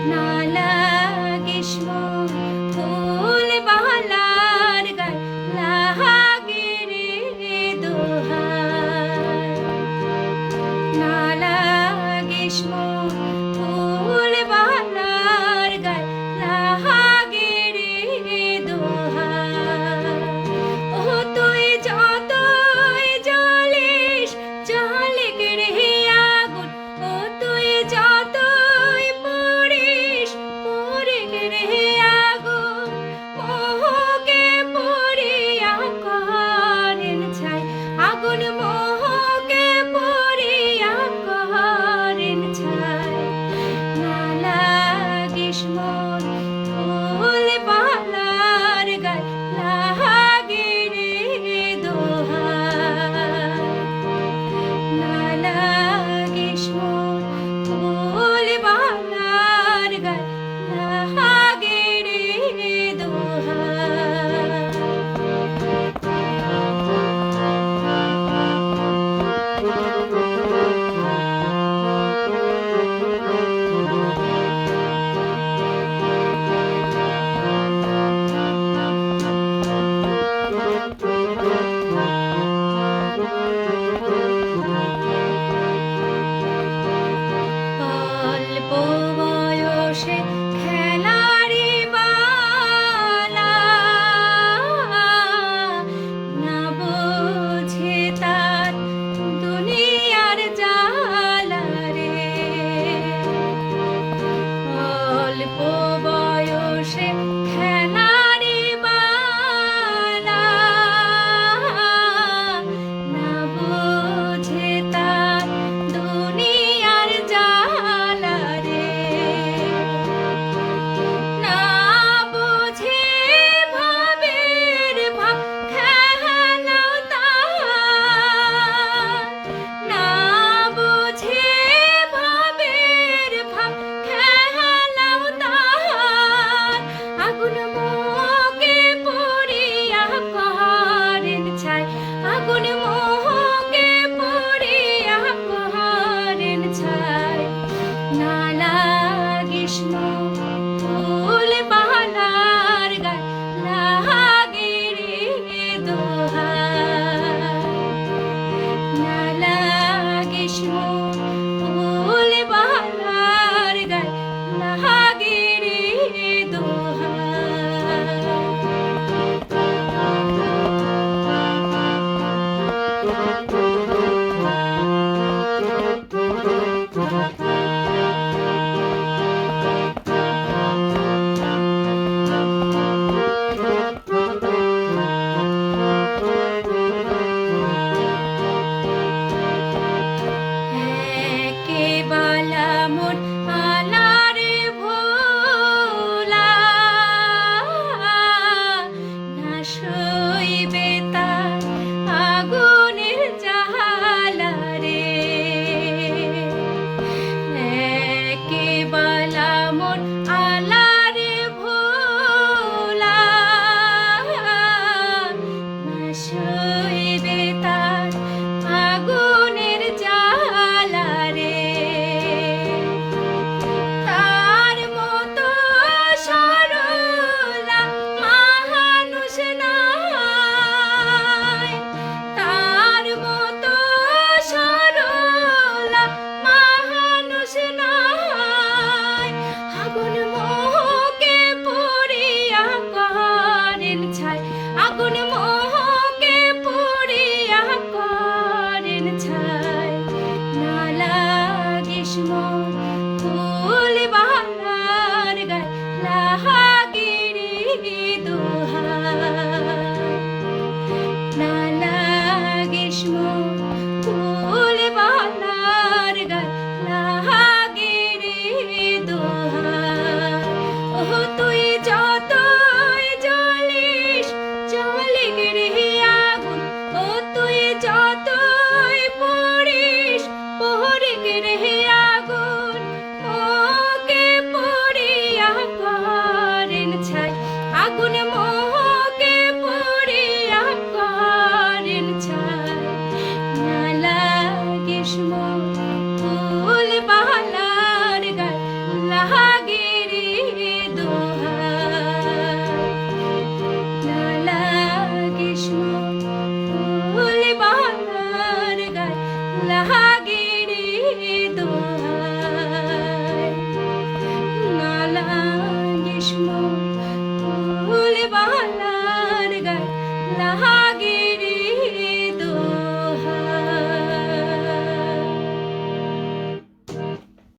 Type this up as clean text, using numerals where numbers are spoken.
না লাগিস মন ফুল বালার গায় লাগে রে দোহাই। না লাগিস মন ফুল বালার গায় লাগে রে দোহাই। ও তুই যতই জ্বলিস জ্বলেক রে আগুন, ও তুই যতই পড়িস পড়েক রে আগুন, মোহকে পড়িয়া করেন ছাই, আগুন মোহকে পড়িয়া করেন ছাই। না লাগিস মন ফুল বালার গায় লাগে রে দোহাই। না লাগিস মন ফুল বালার গায় লাগে রে দোহাই। অল্প বয়সে খেলারি বালা, না বোঝে তার দুনিয়ার জ্বালা রে। অল্প বয়সে খেলারি বালা, না বোঝে তার দুনিয়ার জ্বালা রে। না বোঝে ভাবের ভাব খেলাও তাহার, না বোঝে ভাবের ভাব খেলাও তাহার, আগুন মোহকে পড়িয়া করেন ছাই, আগুন মোহকে পড়িয়া করেন ছাই। না লাগিস মন ফুল বালার গায় লাগে রে দোহাই। না লাগিস মন ফুল বালার গায় লাগে রে একেবালা মন আলারে ভোলা, না সইবে তার আগুনের জ্বালা রে। একেবালা মন